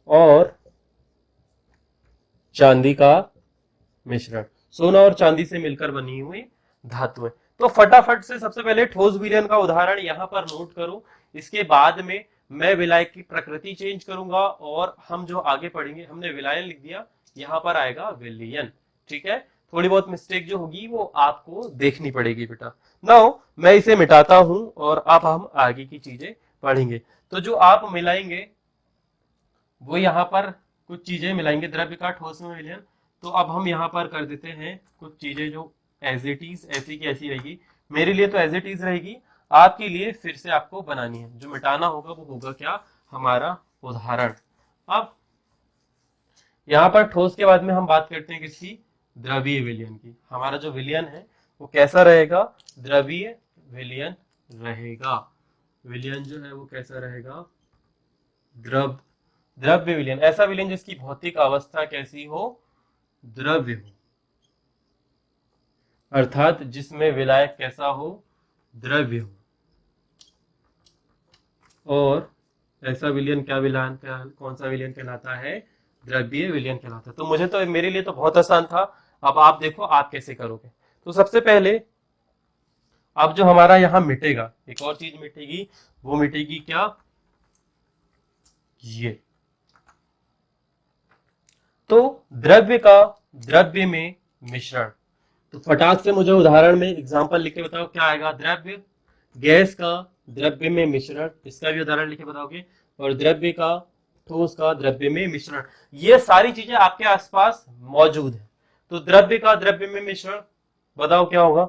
और चांदी का मिश्रण, सोना और चांदी से मिलकर बनी हुई धातुएं। तो फटाफट से सबसे पहले ठोस विलयन का उदाहरण यहां पर नोट करो। इसके बाद में मैं विलायक की प्रकृति चेंज करूंगा और हम जो आगे पढ़ेंगे, हमने विलायन लिख दिया, यहां पर आएगा विलयन। ठीक है, थोड़ी बहुत मिस्टेक जो होगी वो आपको देखनी पड़ेगी बेटा। नाउ मैं इसे मिटाता हूं और अब हम आगे की चीजें पढ़ेंगे। तो जो आप मिलाएंगे वो यहाँ पर कुछ चीजें मिलाएंगे, द्रव्य का ठोस में विलयन। तो अब हम यहाँ पर कर देते हैं कुछ चीजें जो एज इट इज ऐसी की ऐसी रहेगी। मेरे लिए तो एज इट इज रहेगी, आपके लिए फिर से आपको बनानी है। जो मिटाना होगा वो होगा क्या, हमारा उदाहरण। अब यहाँ पर ठोस के बाद में हम बात करते हैं किसी द्रवीय विलयन की। हमारा जो विलयन है वो कैसा रहेगा, द्रवीय विलयन रहेगा। विलयन जो है वो कैसा रहेगा, द्रव द्रव्य विलयन। ऐसा विलयन जिसकी भौतिक अवस्था कैसी हो, द्रव्य हो, अर्थात जिसमें विलायक कैसा हो, द्रव्य हो। और ऐसा विलयन क्या विलयन कौन सा विलयन कहलाता है, द्रव्य विलयन कहलाता है। तो मुझे तो मेरे लिए तो बहुत आसान था। अब आप देखो आप कैसे करोगे। तो सबसे पहले अब जो हमारा यहाँ मिटेगा, एक और चीज मिटेगी, वो मिटेगी क्या, ये। तो द्रव्य का द्रव्य में मिश्रण। तो फटाक से मुझे उदाहरण में एग्जांपल लिख के बताओ क्या आएगा, द्रव्य गैस का द्रव्य में मिश्रण, इसका भी उदाहरण लिख के बताओगे। और द्रव्य का ठोस का द्रव्य में मिश्रण, ये सारी चीजें आपके आसपास मौजूद है। तो द्रव्य का द्रव्य में मिश्रण बताओ क्या होगा,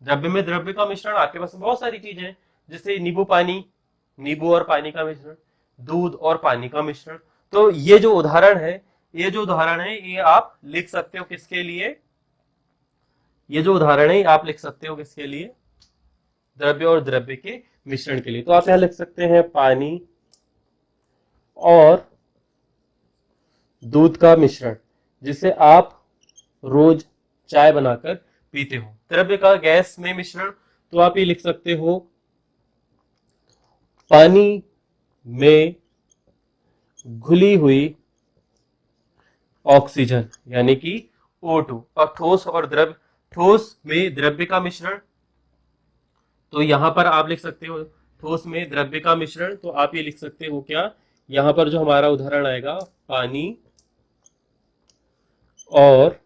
द्रव्य में द्रव्य का मिश्रण आपके पास बहुत सारी चीजें हैं, जैसे नींबू पानी, नींबू और पानी का मिश्रण, दूध और पानी का मिश्रण। तो ये जो उदाहरण है, ये जो उदाहरण है ये आप लिख सकते हो किसके लिए, ये जो उदाहरण है आप लिख सकते हो किसके लिए, द्रव्य और द्रव्य के मिश्रण के लिए। तो आप यहां लिख सकते हैं पानी और दूध का मिश्रण, जिसे आप रोज चाय बनाकर पीते हो। द्रव्य का गैस में मिश्रण, तो आप ये लिख सकते हो पानी में घुली हुई ऑक्सीजन यानी कि O2। और ठोस और द्रव्य, ठोस में द्रव्य का मिश्रण, तो यहां पर आप लिख सकते हो ठोस में द्रव्य का मिश्रण। तो आप ये लिख सकते हो क्या, यहां पर जो हमारा उदाहरण आएगा, पानी और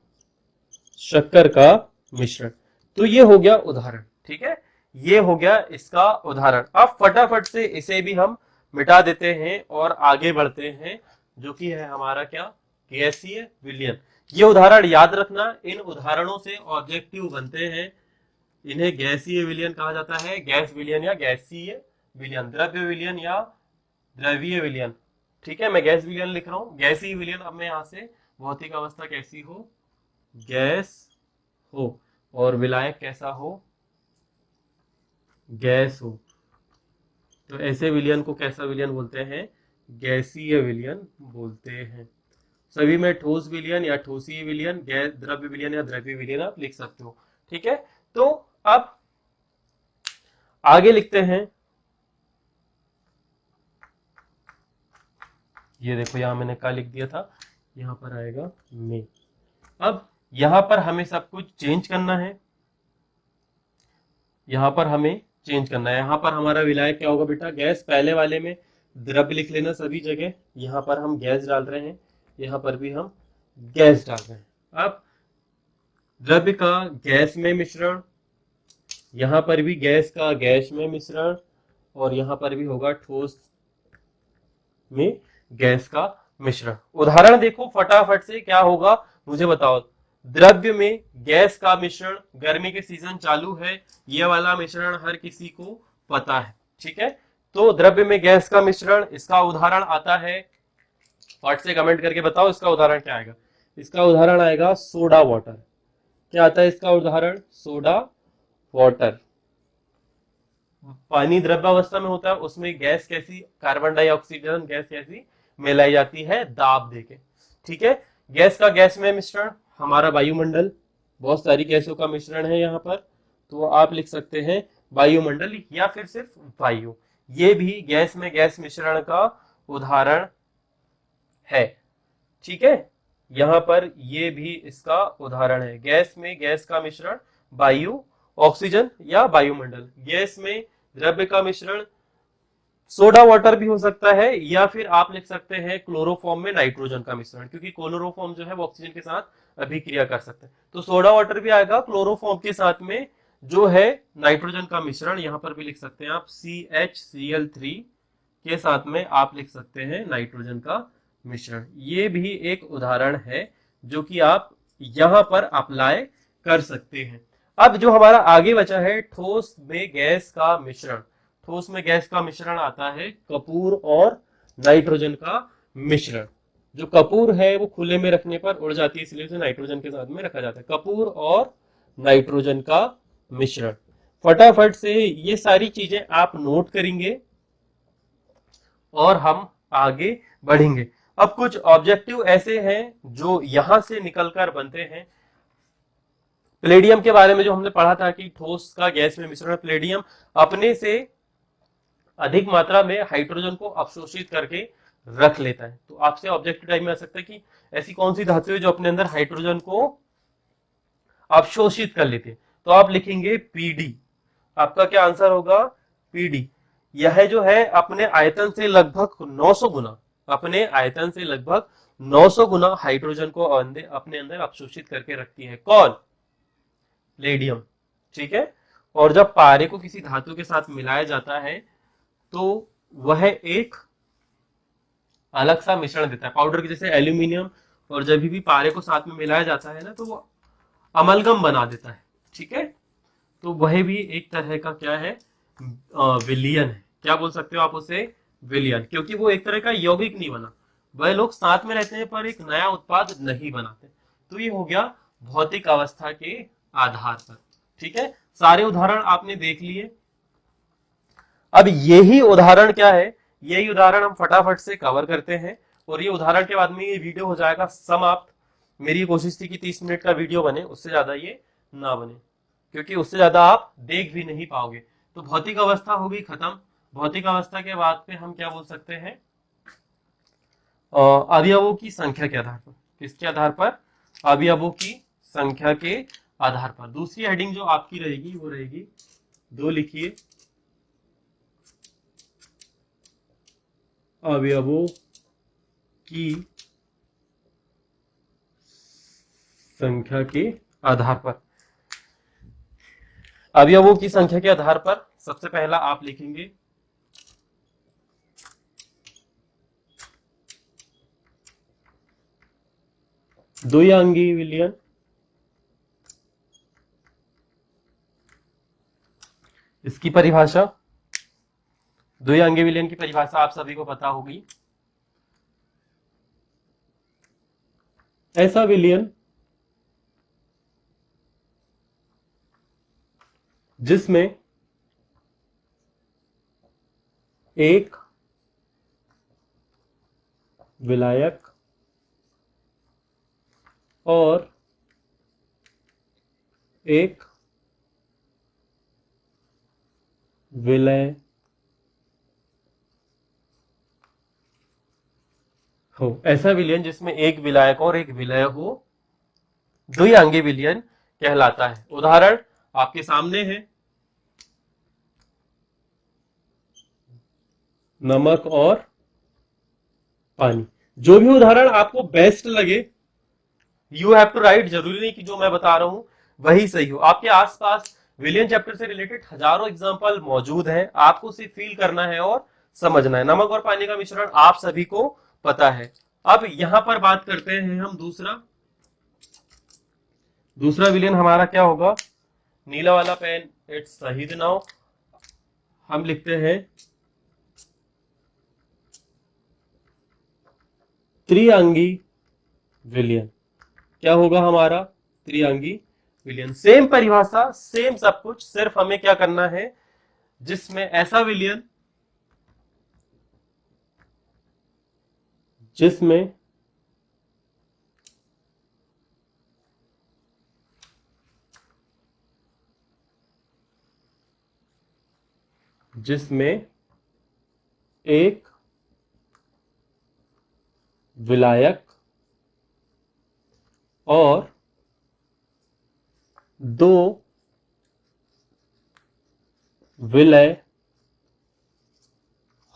शक्कर का मिश्रण। तो ये हो गया उदाहरण। ठीक है, ये हो गया इसका उदाहरण। अब फटाफट से इसे भी हम मिटा देते हैं और आगे बढ़ते हैं, जो कि है हमारा क्या, गैसीय विलयन। ये उदाहरण याद रखना, इन उदाहरणों से ऑब्जेक्टिव बनते हैं। इन्हें गैसीय विलयन कहा जाता है, गैस विलयन या गैसीय विलयन, द्रव्य विलयन या द्रवीय विलयन। ठीक है, मैं गैस विलयन लिख रहा हूं, गैसीय विलयन। अब मैं यहां से भौतिक अवस्था कैसी हो, गैस हो, और विलायक कैसा हो, गैस हो। तो ऐसे विलयन को कैसा विलयन बोलते हैं, गैसीय विलयन बोलते हैं। सभी में ठोस विलयन या ठोसीय विलयन, गैस द्रव्य विलयन या द्रव्य विलयन आप लिख सकते हो। ठीक है, तो अब आगे लिखते हैं। ये देखो यहां मैंने क्या लिख दिया था, यहां पर आएगा में। अब यहां पर हमें सब कुछ चेंज करना है, यहां पर हमें चेंज करना है। यहां पर हमारा विलायक क्या होगा बेटा, गैस। पहले वाले में द्रव्य लिख लेना सभी जगह, यहां पर हम गैस डाल रहे हैं, यहां पर भी हम गैस डाल रहे हैं। अब द्रव्य का गैस में मिश्रण, यहां पर भी गैस का गैस में मिश्रण, और यहां पर भी होगा ठोस में गैस का मिश्रण। उदाहरण देखो फटाफट से, क्या होगा मुझे बताओ। द्रव्य में गैस का मिश्रण, गर्मी के सीजन चालू है, ये वाला मिश्रण हर किसी को पता है, ठीक है। तो द्रव्य में गैस का मिश्रण, इसका उदाहरण आता है, फट से कमेंट करके बताओ इसका उदाहरण क्या आएगा। इसका उदाहरण आएगा सोडा वाटर। क्या आता है इसका उदाहरण? Soda water. पानी द्रव्यावस्था में होता है, उसमें गैस कैसी, कार्बन डाइऑक्सीजन गैस कैसी मिलाई जाती है, दाब देके, ठीक है। गैस का गैस में मिश्रण, हमारा वायुमंडल, बहुत सारी गैसों का मिश्रण है यहाँ पर, तो आप लिख सकते हैं वायुमंडल या फिर सिर्फ वायु। ये भी गैस में गैस मिश्रण का उदाहरण है, ठीक है। यहाँ पर ये भी इसका उदाहरण है, गैस में गैस का मिश्रण, वायु, ऑक्सीजन या वायुमंडल। गैस में द्रव्य का मिश्रण सोडा वाटर भी हो सकता है, या फिर आप लिख सकते हैं क्लोरोफॉर्म में नाइट्रोजन का मिश्रण, क्योंकि क्लोरोफॉर्म जो है वो ऑक्सीजन के साथ अभिक्रिया कर सकते हैं, तो सोडा वाटर भी आएगा क्लोरोफॉर्म के साथ में जो है नाइट्रोजन का मिश्रण। यहां पर भी लिख सकते हैं आप CHCl3 के साथ में आप लिख सकते हैं नाइट्रोजन का मिश्रण। ये भी एक उदाहरण है जो कि आप यहां पर अप्लाई कर सकते हैं। अब जो हमारा आगे बचा है ठोस में गैस का मिश्रण। ठोस में गैस का मिश्रण आता है कपूर और नाइट्रोजन का मिश्रण। जो कपूर है वो खुले में रखने पर उड़ जाती है, इसलिए उसे नाइट्रोजन के साथ में रखा जाता है। कपूर और नाइट्रोजन का मिश्रण, फटाफट से ये सारी चीजें आप नोट करेंगे और हम आगे बढ़ेंगे। अब कुछ ऑब्जेक्टिव ऐसे हैं जो यहां से निकलकर बनते हैं। प्लेडियम के बारे में जो हमने पढ़ा था कि ठोस का गैस में मिश्रण, प्लेडियम अपने से अधिक मात्रा में हाइड्रोजन को अवशोषित करके रख लेता है। तो आपसे ऑब्जेक्टिव टाइप में आ सकता है कि ऐसी कौन सी धातु है जो अपने अंदर हाइड्रोजन को अवशोषित कर लेती है, तो आप लिखेंगे पीडी। आपका क्या आंसर होगा? पीडी। यह जो है अपने आयतन से लगभग 900 गुना, अपने आयतन से लगभग 900 गुना हाइड्रोजन को अपने अंदर अवशोषित करके रखती है। कौन? प्लेडियम, ठीक है। और जब पारे को किसी धातु के साथ मिलाया जाता है तो वह एक अलग सा मिश्रण देता है, पाउडर के जैसे एल्यूमिनियम, और जब भी पारे को साथ में मिलाया जाता है ना तो वो अमलगम बना देता है, ठीक है। तो वह भी एक तरह का क्या है? विलियन है। क्या बोल सकते हो आप उसे? विलियन, क्योंकि वो एक तरह का यौगिक नहीं बना, वह लोग साथ में रहते हैं पर एक नया उत्पाद नहीं बनाते। तो ये हो गया भौतिक अवस्था के आधार पर, ठीक है। सारे उदाहरण आपने देख लिए। अब यही उदाहरण क्या है, यही उदाहरण हम फटाफट से कवर करते हैं, और ये उदाहरण के बाद में ये वीडियो हो जाएगा समाप्त। मेरी कोशिश थी कि 30 मिनट का वीडियो बने, उससे ज्यादा ये ना बने, क्योंकि उससे ज्यादा आप देख भी नहीं पाओगे। तो भौतिक अवस्था हो गई खत्म। भौतिक अवस्था के बाद पे हम क्या बोल सकते हैं? अवयवों की संख्या के आधार पर। किसके आधार पर? अवयवों की संख्या के आधार पर। दूसरी हेडिंग जो आपकी रहेगी वो रहेगी, 2 लिखिए, अवयवों की संख्या के आधार पर। अवयवों की संख्या के आधार पर सबसे पहला आप लिखेंगे द्विअंगी विलयन। इसकी परिभाषा, द्विअंगी विलयन की परिभाषा आप सभी को पता होगी। ऐसा विलयन जिसमें एक विलायक और एक विलय हो। ऐसा विलयन जिसमें एक विलायक और एक विलय हो, द्विअंगी विलयन कहलाता है। उदाहरण आपके सामने है, नमक और पानी। जो भी उदाहरण आपको बेस्ट लगे, यू हैव टू राइट। जरूरी नहीं कि जो मैं बता रहा हूं वही सही हो। आपके आसपास विलियन चैप्टर से रिलेटेड हजारों एग्जांपल मौजूद हैं, आपको सिर्फ फील करना है और समझना है। नमक और पानी का मिश्रण आप सभी को पता है। अब यहां पर बात करते हैं हम दूसरा विलियन हमारा क्या होगा। नीला वाला पेन इट्स शहीद नाउ, हम लिखते हैं त्रिअंगी विलियन। क्या होगा हमारा त्रिअंगी विलियन। सेम परिभाषा, सेम सब कुछ, सिर्फ हमें क्या करना है, जिसमें ऐसा विलियन जिसमें जिसमें एक विलायक और दो विलय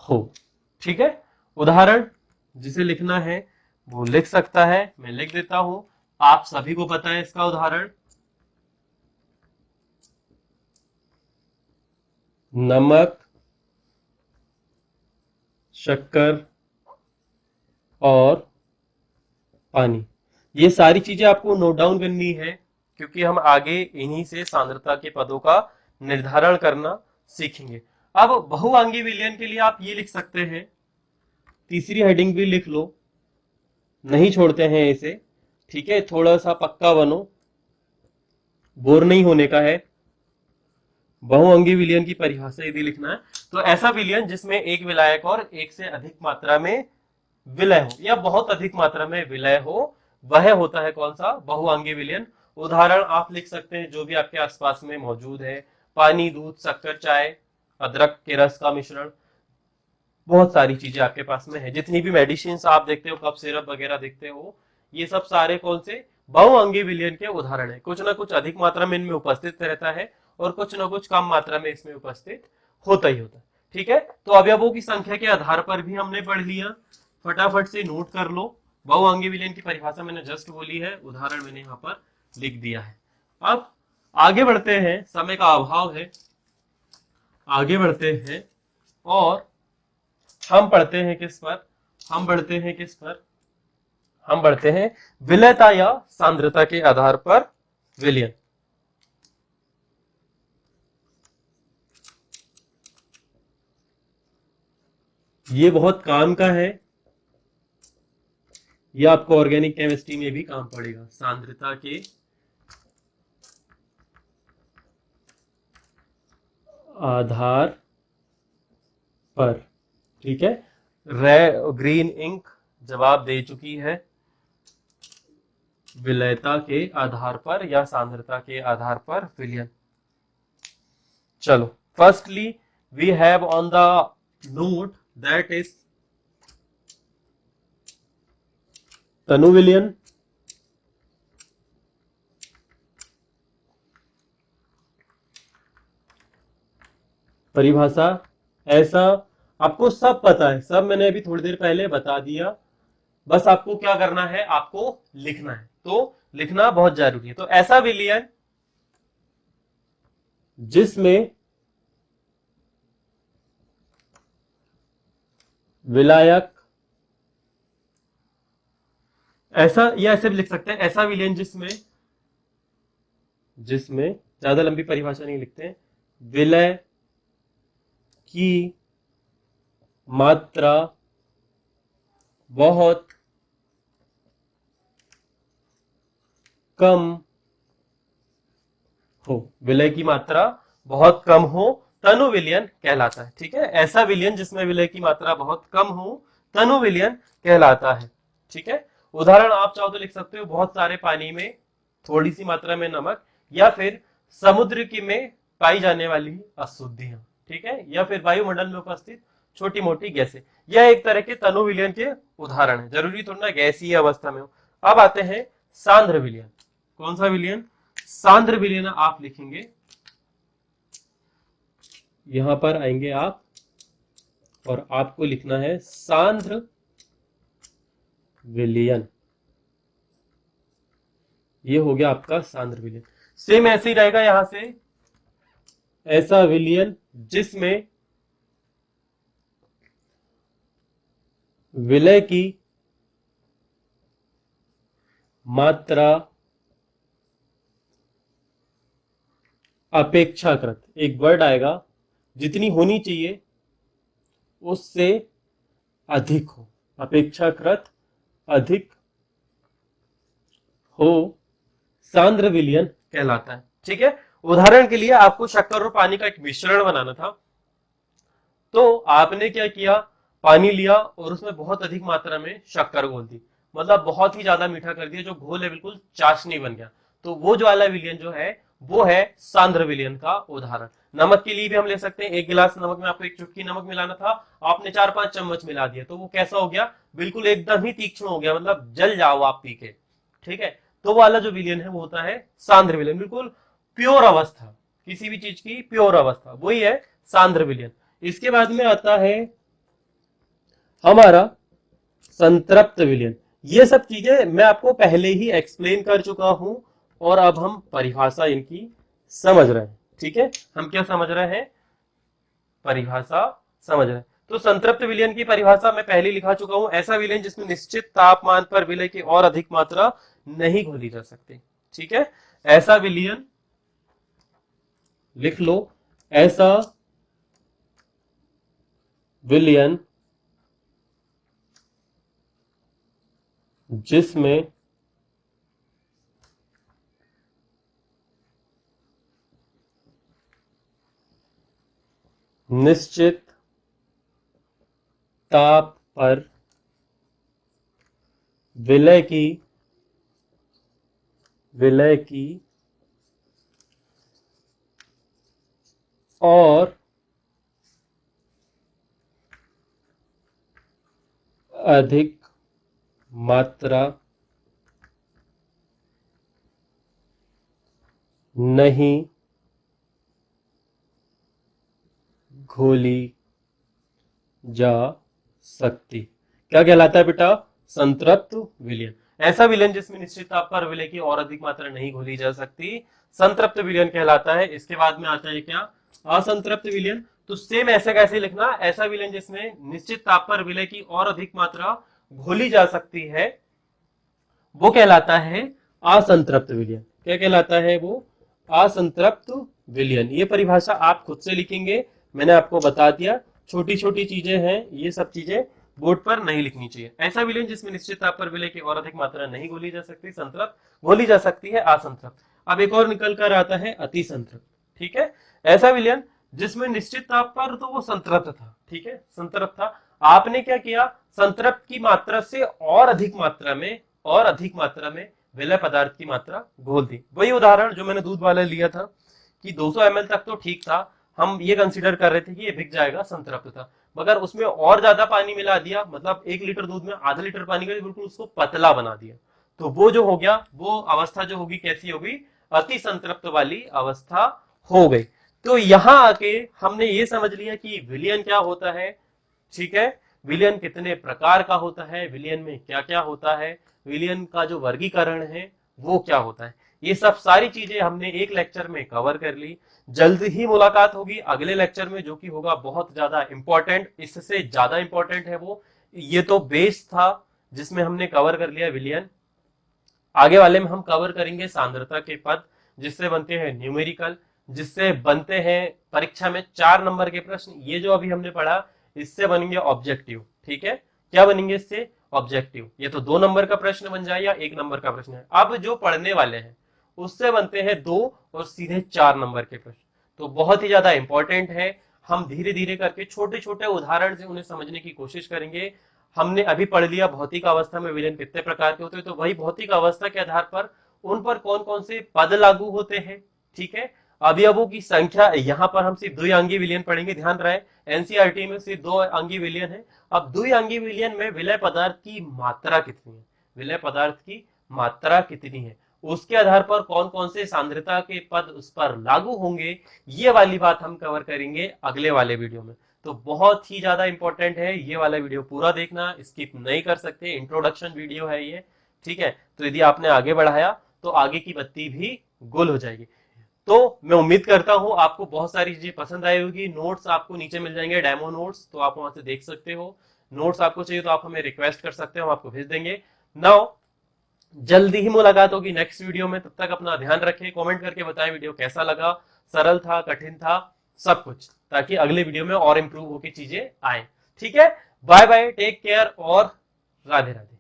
हो। ठीक है, उदाहरण जिसे लिखना है वो लिख सकता है, मैं लिख देता हूं, आप सभी को पता है इसका उदाहरण। नमक, शक्कर और पानी। ये सारी चीजें आपको नोट डाउन करनी है, क्योंकि हम आगे इन्हीं से सांद्रता के पदों का निर्धारण करना सीखेंगे। अब बहुअंगी विलयन के लिए आप ये लिख सकते हैं, तीसरी हेडिंग भी लिख लो, नहीं छोड़ते हैं इसे। ठीक है, थोड़ा सा पक्का बनो, बोर नहीं होने का है। बहुअंगी विलयन की परिभाषा यदि लिखना है तो ऐसा विलयन जिसमें एक विलायक और एक से अधिक मात्रा में विलय हो या बहुत अधिक मात्रा में विलय हो, वह होता है कौन सा, बहुअंगी विलयन। उदाहरण आप लिख सकते हैं जो भी आपके आसपास में मौजूद है, पानी, दूध, शक्कर, चाय, अदरक के रस का मिश्रण, बहुत सारी चीजें आपके पास में है। जितनी भी मेडिसिन आप देखते हो, कफ सिरप वगैरह देखते हो, ये सब सारे कौन से, बहुअंगी विलयन के उदाहरण है। कुछ ना कुछ अधिक मात्रा में इनमें उपस्थित रहता है और कुछ ना कुछ कम मात्रा में इसमें उपस्थित होता ही होता है। ठीक है, तो अवयवों की संख्या के आधार पर भी हमने पढ़ लिया, फटाफट से नोट कर लो। बहुअंगी विलयन की परिभाषा मैंने जस्ट बोली है, उदाहरण मैंने यहाँ पर लिख दिया है। अब आगे बढ़ते हैं, समय का अभाव है, आगे बढ़ते हैं और हम पढ़ते हैं किस पर, हम बढ़ते हैं विलयता या सांद्रता के आधार पर विलयन। ये बहुत काम का है, ये आपको ऑर्गेनिक केमिस्ट्री में भी काम पड़ेगा। सांद्रता के आधार पर, ठीक है, ग्रीन इंक जवाब दे चुकी है, विलयता के आधार पर या सांद्रता के आधार पर विलयन। चलो, firstly we have on the note that is तनु विलयन, परिभाषा ऐसा, आपको सब पता है, सब मैंने अभी थोड़ी देर पहले बता दिया, बस आपको क्या करना है, आपको लिखना है, तो लिखना बहुत जरूरी है। तो ऐसा विलयन जिसमें विलायक, ऐसा या ऐसे भी लिख सकते हैं, ऐसा विलयन जिसमें जिसमें ज्यादा लंबी परिभाषा नहीं लिखते हैं, विलय की मात्रा बहुत कम हो, विलय की मात्रा बहुत कम हो, तनु विलयन कहलाता है। ठीक है, ऐसा विलयन जिसमें विलय की मात्रा बहुत कम हो, तनु विलयन कहलाता है। ठीक है, उदाहरण आप चाहो तो लिख सकते हो, बहुत सारे पानी में थोड़ी सी मात्रा में नमक, या फिर समुद्र की में पाई जाने वाली अशुद्धियां, ठीक है, या फिर वायुमंडल में उपस्थित छोटी मोटी गैसें। यह एक तरह के तनु विलयन के उदाहरण है, जरूरी थोड़ा ना गैसीय अवस्था में हो। अब आते हैं सांद्र विलयन। कौन सा विलयन, सांद्र विलयन आप लिखेंगे, यहां पर आएंगे आप और आपको लिखना है सांद्र विलयन। ये हो गया आपका सांद्र विलयन। सेम ऐसे ही रहेगा यहां से, ऐसा विलयन जिसमें विलय की मात्रा अपेक्षाकृत, एक वर्ड आएगा, जितनी होनी चाहिए उससे अधिक हो, अपेक्षाकृत अधिक हो, सांद्र विलयन कहलाता है। ठीक है, उदाहरण के लिए आपको शक्कर और पानी का एक मिश्रण बनाना था, तो आपने क्या किया, पानी लिया और उसमें बहुत अधिक मात्रा में शक्कर घोल दी, मतलब बहुत ही ज्यादा मीठा कर दिया, जो घोल है बिल्कुल चाशनी बन गया। तो वो जो वाला विलयन जो है वो है सांद्र विलयन का उदाहरण। नमक के लिए भी हम ले सकते हैं, एक गिलास नमक में आपको एक चुटकी नमक मिलाना था, आपने 4-5 चम्मच मिला दिया, तो वो कैसा हो गया, बिल्कुल एकदम ही तीक्ष्ण हो गया, मतलब जल जाओ आप पी के। ठीक है, तो वो वाला जो विलयन है वो होता है सांद्र विलयन, बिल्कुल प्योर अवस्था, किसी भी चीज की प्योर अवस्था, वही है सांद्र विलयन। इसके बाद में आता है हमारा संतृप्त विलयन। ये सब चीजें मैं आपको पहले ही एक्सप्लेन कर चुका हूं, और अब हम परिभाषा इनकी समझ रहे हैं। ठीक है, हम क्या समझ रहे हैं, परिभाषा समझ रहे हैं। तो संतृप्त विलयन की परिभाषा मैं पहले लिखा चुका हूं, ऐसा विलयन जिसमें निश्चित तापमान पर विलय की और अधिक मात्रा नहीं घोली जा सकती। ठीक है, ऐसा विलयन लिख लो, ऐसा विलयन जिसमें निश्चित ताप पर विलय की और अधिक मात्रा नहीं घोली जा सकती। क्या कहलाता है बेटा, संतृप्त विलयन। ऐसा विलयन जिसमें निश्चित ताप पर विलय की और अधिक मात्रा नहीं घोली जा सकती, संतृप्त विलयन कहलाता है। इसके बाद में आता है क्या, असंतृप्त विलयन। तो सेम ऐसे कैसे लिखना, ऐसा विलयन जिसमें निश्चित ताप पर विलय की और अधिक मात्रा घोली जा सकती है, वो कहलाता है असंतृप्त विलयन। क्या कहलाता है वो, असंतृप्त विलयन। ये परिभाषा आप खुद से लिखेंगे, मैंने आपको बता दिया, छोटी छोटी चीजें हैं, ये सब चीजें बोर्ड पर नहीं लिखनी चाहिए। ऐसा विलयन जिसमें निश्चित ताप पर विलय की और अधिक मात्रा नहीं घोली जा सकती, संतृप्त, घोली जा सकती है असंतृप्त। अब एक और निकल कर आता है अति संतृप्त। ठीक है, ऐसा विलयन जिसमें निश्चित ताप पर तो वो संतृप्त था, ठीक है, संतृप्त था, आपने क्या किया, संतृप्त की मात्रा से और अधिक मात्रा में विलय पदार्थ की मात्रा घोल दी। वही उदाहरण जो मैंने दूध वाला लिया था कि 200 ml तक तो ठीक था, हम ये कंसीडर कर रहे थे कि ये बिक जाएगा, संतृप्त था, मगर उसमें और ज्यादा पानी मिला दिया, मतलब 1 लीटर दूध में आधा लीटर पानी का, बिल्कुल उसको पतला बना दिया, तो वो जो हो गया, वो अवस्था जो होगी कैसी होगी, अति संतृप्त वाली अवस्था हो गई। तो यहां आके हमने ये समझ लिया कि विलयन क्या होता है। ठीक है, विलयन कितने प्रकार का होता है, विलयन में क्या क्या होता है, विलयन का जो वर्गीकरण है वो क्या होता है, ये सब सारी चीजें हमने एक लेक्चर में कवर कर ली। जल्द ही मुलाकात होगी अगले लेक्चर में, जो कि होगा बहुत ज्यादा इंपॉर्टेंट, इससे ज्यादा इंपॉर्टेंट है वो। ये तो बेस था जिसमें हमने कवर कर लिया विलयन। आगे वाले में हम कवर करेंगे सांद्रता के पद, जिससे बनते हैं न्यूमेरिकल, जिससे बनते हैं परीक्षा में 4 नंबर के प्रश्न। ये जो अभी हमने पढ़ा, इससे बनेंगे ऑब्जेक्टिव। ठीक है, क्या बनेंगे इससे, ऑब्जेक्टिव। ये तो 2 नंबर का प्रश्न बन जाए या 1 नंबर का प्रश्न है। अब जो पढ़ने वाले हैं उससे बनते हैं 2 और सीधे 4 नंबर के प्रश्न, तो बहुत ही ज्यादा इंपॉर्टेंट है। हम धीरे धीरे करके छोटे छोटे उदाहरण से उन्हें समझने की कोशिश करेंगे। हमने अभी पढ़ लिया भौतिक अवस्था में विलयन कितने प्रकार के होते हैं, तो वही भौतिक अवस्था के आधार पर उन पर कौन कौन से पद लागू होते हैं। ठीक है, अवयवों की संख्या, यहाँ पर हम सिर्फ द्विअंगी विलयन पढ़ेंगे, ध्यान रहे एनसीईआरटी में सिर्फ 2 अंगी विलयन है। अब द्विअंगी विलयन में विलय पदार्थ की मात्रा कितनी है, विलय पदार्थ की मात्रा कितनी है, उसके आधार पर कौन कौन से सांद्रता के पद उस पर लागू होंगे, ये वाली बात हम कवर करेंगे अगले वाले वीडियो में। तो बहुत ही ज्यादा इंपॉर्टेंट है, ये वाला वीडियो पूरा देखना, स्किप नहीं कर सकते, इंट्रोडक्शन वीडियो है ये। ठीक है, तो यदि आपने आगे बढ़ाया तो आगे की बत्ती भी गोल हो जाएगी। तो मैं उम्मीद करता हूं आपको बहुत सारी चीजें पसंद आई होगी। नोट्स आपको नीचे मिल जाएंगे, डेमो नोट्स, तो आप वहां से देख सकते हो। नोट्स आपको चाहिए तो आप हमें रिक्वेस्ट कर सकते हो, हम आपको भेज देंगे। नाउ जल्दी ही मुलाकात होगी नेक्स्ट वीडियो में। तब तक अपना ध्यान रखें, कमेंट करके बताएं वीडियो कैसा लगा, सरल था, कठिन था, सब कुछ, ताकि अगले वीडियो में और इंप्रूव होकर चीजें आए। ठीक है, बाय बाय, टेक केयर और राधे राधे।